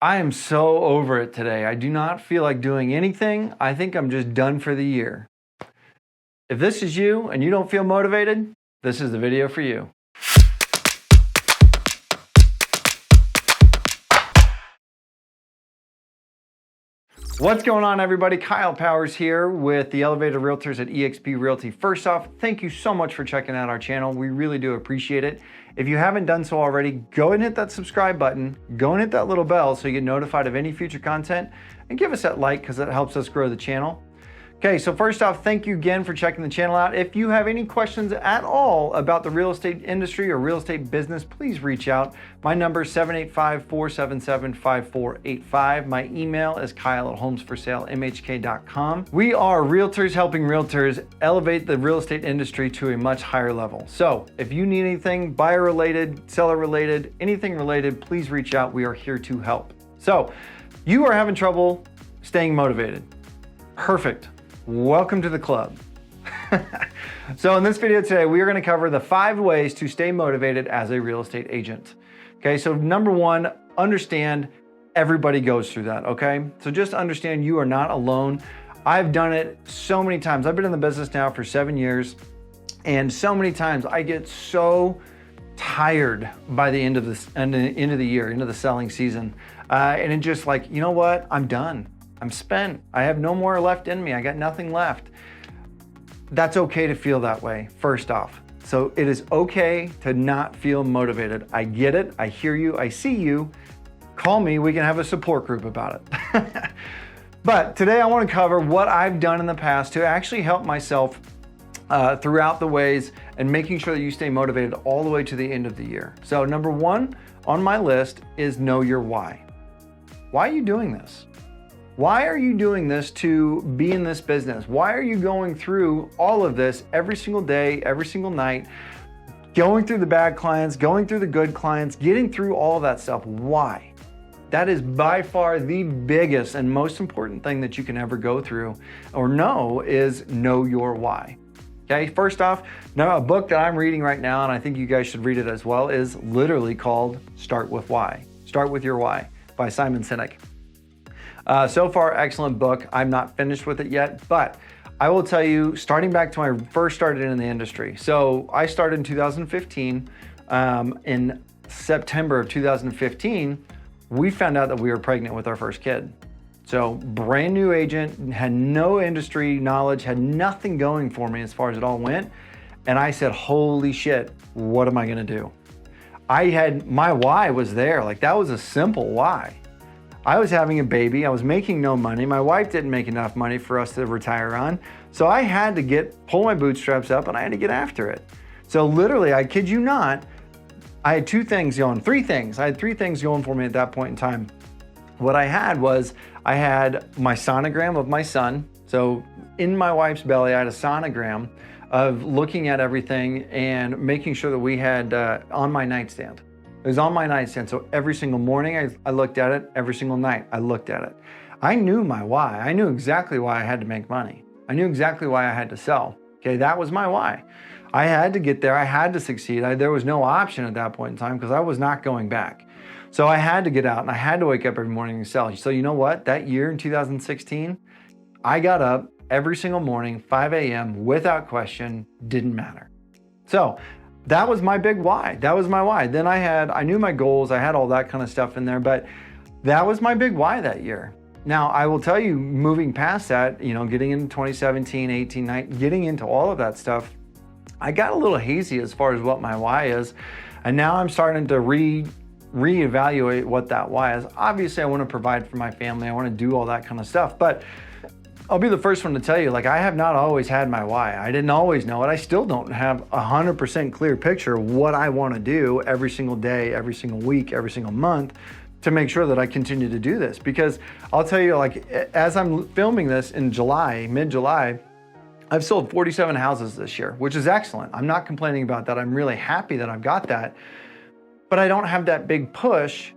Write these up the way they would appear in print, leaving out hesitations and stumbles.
I am so over it today. I do not feel like doing anything. I think I'm just done for the year. If this is you and you don't feel motivated, this is the video for you. What's going on, everybody? Kyle Powers here with the Elevated Realtors at eXp Realty. First off, thank you so much for checking out our channel. We really do appreciate it. If you haven't done so already, go ahead and hit that subscribe button. Go and hit that little bell so you get notified of any future content, and give us that like because that helps us grow the channel. Okay, so first off, thank you again for checking the channel out. If you have any questions at all about the real estate industry or real estate business, please reach out. My number is 785-477-5485. My email is kyle@homesforsalemhk.com. We are realtors helping realtors elevate the real estate industry to a much higher level. So if you need anything buyer related, seller related, anything related, please reach out. We are here to help. So you are having trouble staying motivated. Perfect. Welcome to the club. So in this video today, we are going to cover the 5 ways to stay motivated as a real estate agent. Okay, so number 1, understand everybody goes through that, okay? So just understand you are not alone. I've done it so many times. I've been in the business now for 7 years, and so many times I get so tired by the end of the year, into the selling season. And it's just like, you know what? I'm done. I'm spent. I have no more left in me. I got nothing left. That's okay to feel that way, first off. So it is okay to not feel motivated. I get it. I hear you. I see you. Call me. We can have a support group about it. But today I want to cover what I've done in the past to actually help myself throughout the ways and making sure that you stay motivated all the way to the end of the year. So number 1 on my list is know your why. Why are you doing this? Why are you doing this to be in this business? Why are you going through all of this every single day, every single night, going through the bad clients, going through the good clients, getting through all of that stuff? Why? That is by far the biggest and most important thing that you can ever go through or know is know your why. Okay, first off, now a book that I'm reading right now, and I think you guys should read it as well, is literally called Start With Why. Start With Your Why by Simon Sinek. So far, excellent book. I'm not finished with it yet, but I will tell you, starting back to when I first started in the industry. So I started in 2015. In September of 2015, we found out that we were pregnant with our first kid. So brand new agent, had no industry knowledge, had nothing going for me as far as it all went. And I said, holy shit, what am I gonna do? My why was there. Like, that was a simple why. I was having a baby, I was making no money, my wife didn't make enough money for us to retire on, so I had to pull my bootstraps up and I had to get after it. So literally, I kid you not, I had 3 things going for me at that point in time. What I had was, I had my sonogram of my son. So in my wife's belly, I had a sonogram of looking at everything and making sure that we had on my nightstand. It was on my nightstand, so every single morning I looked at it, every single night I looked at it. I knew my why. I knew exactly why I had to make money. I knew exactly why I had to sell. Okay, that was my why. I had to get there, I had to succeed. There was no option at that point in time because I was not going back. So I had to get out and I had to wake up every morning and sell. So you know what? That year in 2016, I got up every single morning, 5 a.m. without question, didn't matter. So that was my big why. That was my why. Then I knew my goals. I had all that kind of stuff in there, but that was my big why that year. Now, I will tell you, moving past that, getting into 2017, 18, 19, getting into all of that stuff, I got a little hazy as far as what my why is. And now I'm starting to reevaluate what that why is. Obviously, I want to provide for my family. I want to do all that kind of stuff, but I'll be the first one to tell you, I have not always had my why. I didn't always know it. I still don't have 100% clear picture of what I want to do every single day, every single week, every single month to make sure that I continue to do this. Because I'll tell you, as I'm filming this in July, mid-July, I've sold 47 houses this year, which is excellent. I'm not complaining about that. I'm really happy that I've got that. But I don't have that big push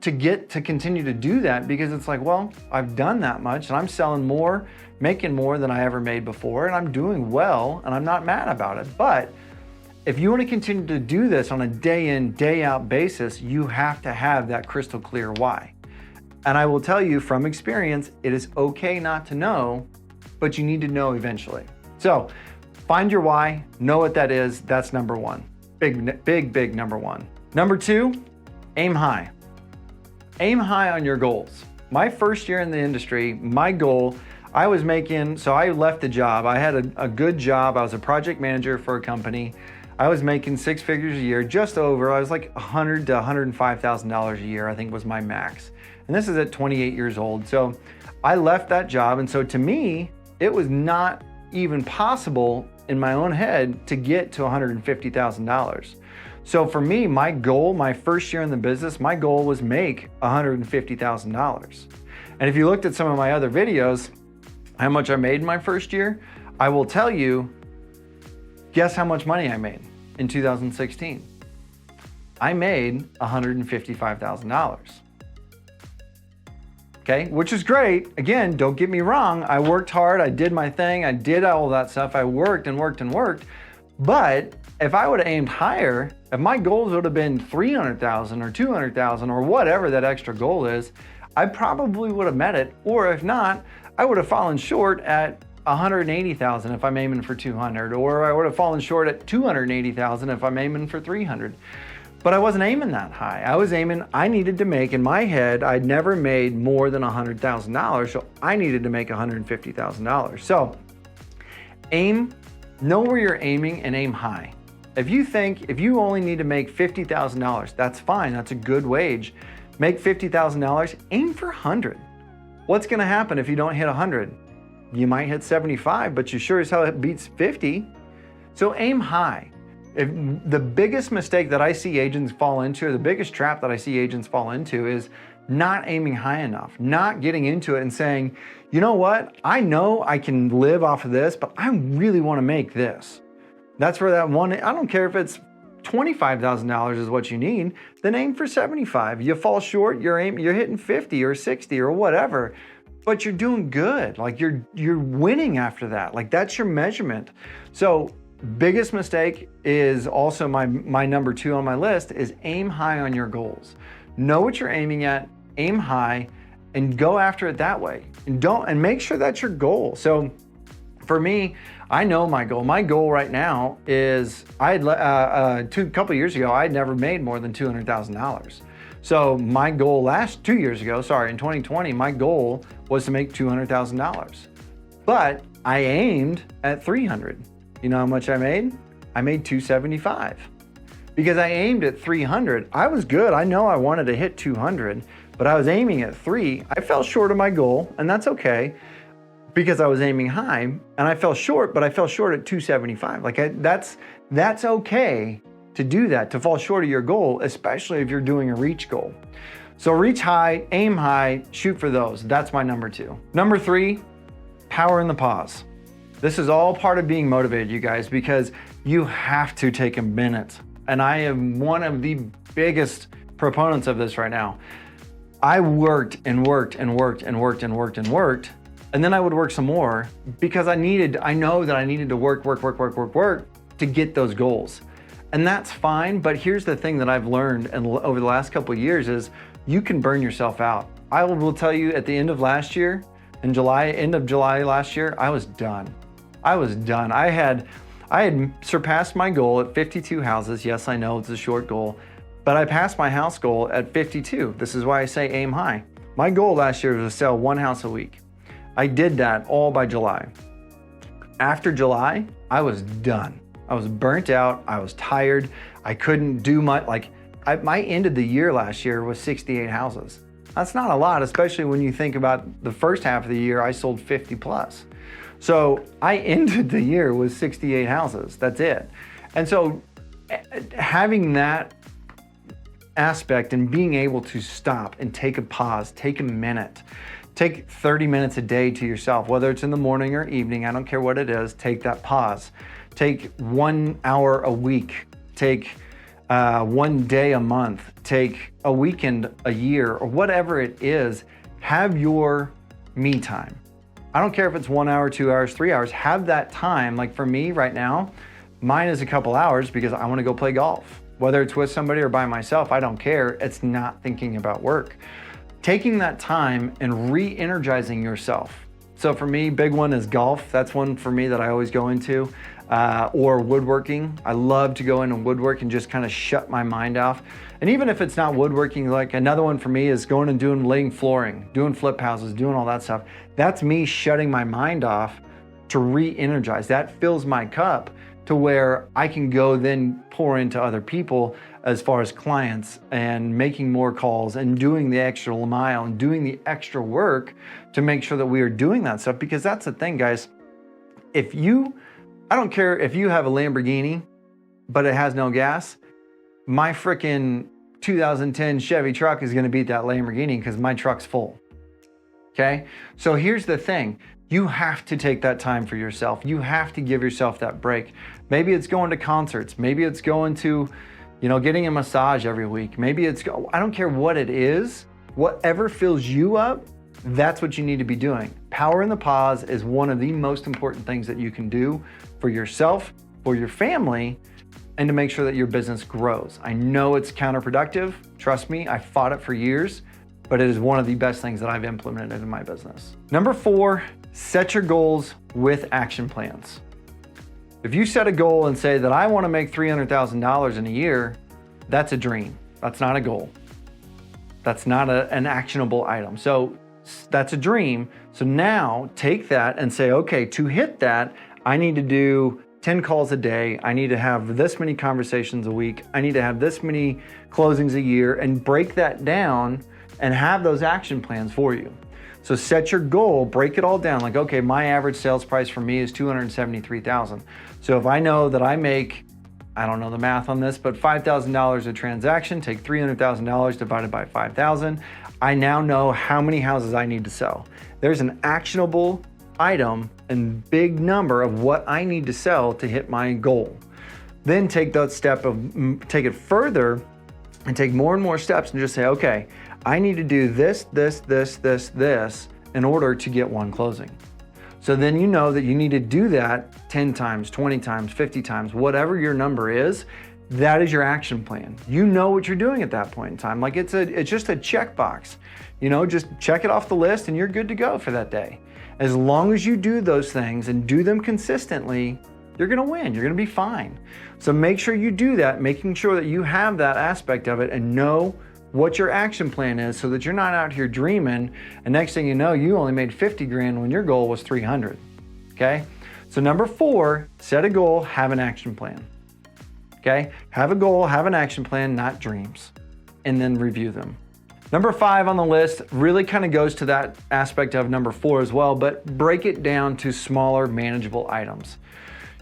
to continue to do that because it's like, well, I've done that much and I'm selling more, making more than I ever made before, and I'm doing well and I'm not mad about it. But if you want to continue to do this on a day in, day out basis, you have to have that crystal clear why. And I will tell you from experience, it is okay not to know, but you need to know eventually. So find your why, know what that is. That's number one. Big number one. Number two, aim high. Aim high on your goals. My first year in the industry, my goal, I left the job. I had a good job. I was a project manager for a company. I was making 6 figures a year, just over. I was like $100,000 to $105,000 a year, I think was my max. And this is at 28 years old. So I left that job. And so to me, it was not even possible in my own head to get to $150,000. So for me, my goal, my first year in the business, my goal was make $150,000. And if you looked at some of my other videos, how much I made in my first year, I will tell you, guess how much money I made in 2016? I made $155,000. Okay, which is great. Again, don't get me wrong. I worked hard. I did my thing. I did all that stuff. I worked and worked and worked. But if I would have aimed higher, if my goals would have been 300,000 or 200,000 or whatever that extra goal is, I probably would have met it. Or if not, I would have fallen short at 180,000 if I'm aiming for 200, or I would have fallen short at 280,000 if I'm aiming for 300. But I wasn't aiming that high. I needed to make, in my head, I'd never made more than $100,000, so I needed to make $150,000. So know where you're aiming and aim high. If you only need to make $50,000, that's fine, that's a good wage. Make $50,000, aim for 100. What's gonna happen if you don't hit 100? You might hit 75, but you sure as hell beats 50. So aim high. The biggest mistake that I see agents fall into, or the biggest trap that I see agents fall into, is not aiming high enough, not getting into it and saying, you know what, I know I can live off of this, but I really want to make this. That's where that one, I don't care if it's $25,000 is what you need, then aim for 75. You fall short, you're hitting 50 or 60 or whatever, but you're doing good. Like you're winning after that. Like that's your measurement. So biggest mistake is also my number 2 on my list is aim high on your goals. Know what you're aiming at, aim high, and go after it that way. And make sure that's your goal. So for me, I know my goal. My goal right now is a couple years ago, I'd never made more than $200,000. So my goal in 2020, my goal was to make $200,000. But I aimed at 300. You know how much I made? I made 275. Because I aimed at 300. I was good. I know I wanted to hit 200, but I was aiming at 3. I fell short of my goal, and that's okay because I was aiming high, and I fell short, but I fell short at 275. That's okay to do that, to fall short of your goal, especially if you're doing a reach goal. So reach high, aim high, shoot for those. That's my number 2. Number 3, power in the pause. This is all part of being motivated, you guys, because you have to take a minute. And I am one of the biggest proponents of this right now. I worked and worked and worked and worked and worked and worked, and then I would work some more because I know that I needed to work to get those goals. And that's fine, but here's the thing that I've learned over the last couple of years is you can burn yourself out. I will tell you at the end of last year, end of July last year, I was done. I had surpassed my goal at 52 houses. Yes, I know it's a short goal, but I passed my house goal at 52. This is why I say aim high. My goal last year was to sell 1 house a week. I did that all by July. After July, I was done. I was burnt out. I was tired. I couldn't do much. My end of the year last year was 68 houses. That's not a lot, especially when you think about the first half of the year, I sold 50 plus. So I ended the year with 68 houses. That's it. And so having that aspect and being able to stop and take a pause, take a minute, take 30 minutes a day to yourself, whether it's in the morning or evening, I don't care what it is, take that pause. Take 1 hour a week, take 1 day a month, take a weekend a year, or whatever it is, have your me time. I don't care if it's 1 hour, 2 hours, 3 hours, have that time. Like for me right now, mine is a couple hours because I want to go play golf. Whether it's with somebody or by myself, I don't care. It's not thinking about work. taking that time and re-energizing yourself. So for me, big one is golf. That's one for me that I always go into, or woodworking. I love to go in and woodwork and just kind of shut my mind off. And even if it's not woodworking, like another one for me is going and laying flooring, doing flip houses, doing all that stuff. That's me shutting my mind off to re-energize. That fills my cup to where I can go then pour into other people as far as clients and making more calls and doing the extra mile and doing the extra work to make sure that we are doing that stuff. Because that's the thing, guys. I don't care if you have a Lamborghini, but it has no gas, my freaking 2010 Chevy truck is gonna beat that Lamborghini because my truck's full, okay? So here's the thing. You have to take that time for yourself. You have to give yourself that break. Maybe it's going to concerts. Maybe it's going to, getting a massage every week. Maybe I don't care what it is, whatever fills you up, that's what you need to be doing. Power in the pause is one of the most important things that you can do for yourself, for your family, and to make sure that your business grows. I know it's counterproductive. Trust me, I fought it for years, but it is one of the best things that I've implemented in my business. Number 4, set your goals with action plans. If you set a goal and say that I want to make $300,000 in a year, that's a dream. That's not a goal. That's not an actionable item. So that's a dream. So now take that and say, okay, to hit that, I need to do 10 calls a day. I need to have this many conversations a week. I need to have this many closings a year, and break that down and have those action plans for you. So set your goal, break it all down. Like, okay, my average sales price for me is $273,000. So if I know that I make, I don't know the math on this, but $5,000 a transaction, take $300,000 divided by 5,000. I now know how many houses I need to sell. There's an actionable item and big number of what I need to sell to hit my goal. Then take that step take it further and take more and more steps and just say, okay, I need to do this in order to get one closing. So then you know that you need to do that 10 times, 20 times, 50 times, whatever your number is. That is your action plan. You know what you're doing at that point in time. Like it's just a checkbox. Just check it off the list and you're good to go for that day. As long as you do those things and do them consistently, you're gonna win, you're gonna be fine. So make sure you do that, making sure that you have that aspect of it and know what your action plan is so that you're not out here dreaming and next thing you know, you only made 50 grand when your goal was 300, okay? So number 4, set a goal, have an action plan, okay? Have a goal, have an action plan, not dreams, and then review them. Number 5 on the list really kind of goes to that aspect of number 4 as well, but break it down to smaller, manageable items.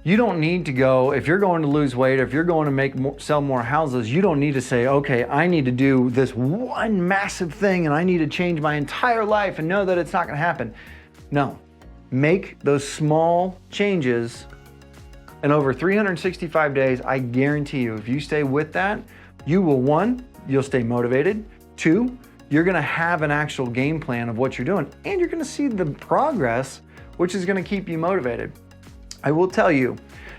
You don't need to go, if you're going to lose weight, if you're going to sell more houses, you don't need to say, okay, I need to do this one massive thing and I need to change my entire life and know that it's not gonna happen. No, make those small changes, and over 365 days, I guarantee you, if you stay with that, you will, 1, you'll stay motivated. 2, you're gonna have an actual game plan of what you're doing, and you're gonna see the progress, which is gonna keep you motivated. I will tell you,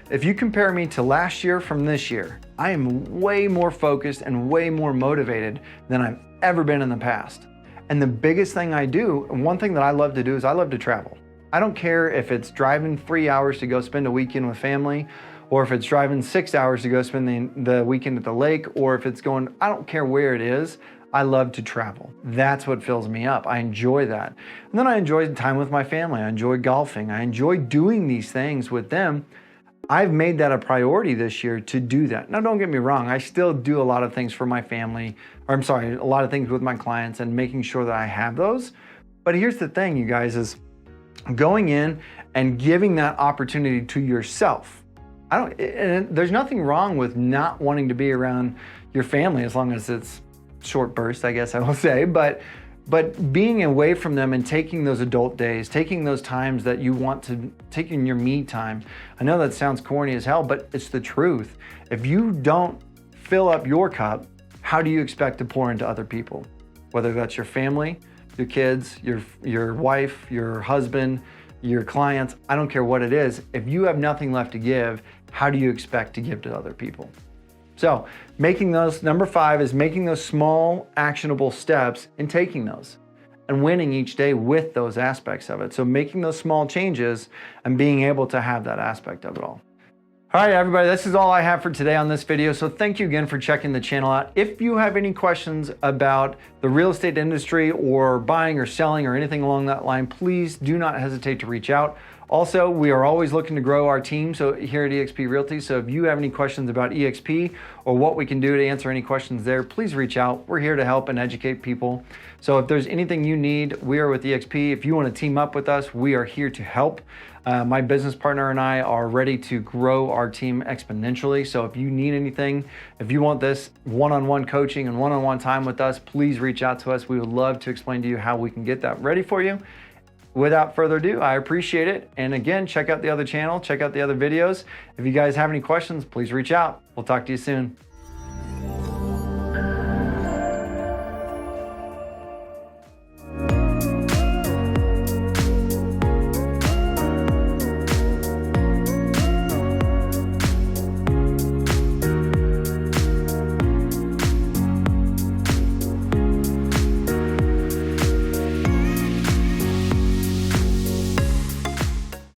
if you compare me to last year from this year, I am way more focused and way more motivated than I've ever been in the past. And the biggest thing I do, and one thing that I love to do is I love to travel. I don't care if it's driving 3 hours to go spend a weekend with family, or if it's driving 6 hours to go spend the weekend at the lake, or if it's going, I don't care where it is. I love to travel. That's what fills me up. I enjoy that. And then I enjoy time with my family. I enjoy golfing. I enjoy doing these things with them. I've made that a priority this year to do that. Now, don't get me wrong. I still do a lot of things for my family, a lot of things with my clients and making sure that I have those. But here's the thing, you guys, is going in and giving that opportunity to yourself. There's nothing wrong with not wanting to be around your family as long as it's short burst, I guess I will say, but being away from them and taking those adult days, taking those times that you want to, taking your me time. I know that sounds corny as hell, but it's the truth. If you don't fill up your cup, how do you expect to pour into other people? Whether that's your family, your kids, your wife, your husband, your clients, I don't care what it is. If you have nothing left to give, how do you expect to give to other people? So number 5 is making those small actionable steps and taking those and winning each day with those aspects of it. So making those small changes and being able to have that aspect of it all. All right, everybody, this is all I have for today on this video. So thank you again for checking the channel out. If you have any questions about the real estate industry or buying or selling or anything along that line, please do not hesitate to reach out. Also, we are always looking to grow our team here at eXp Realty. So if you have any questions about eXp or what we can do to answer any questions there, please reach out. We're here to help and educate people. So if there's anything you need, we are with eXp. If you want to team up with us, we are here to help. My business partner and I are ready to grow our team exponentially. So if you need anything, if you want this one-on-one coaching and one-on-one time with us, please reach out to us. We would love to explain to you how we can get that ready for you. Without further ado, I appreciate it. And again, check out the other channel, check out the other videos. If you guys have any questions, please reach out. We'll talk to you soon.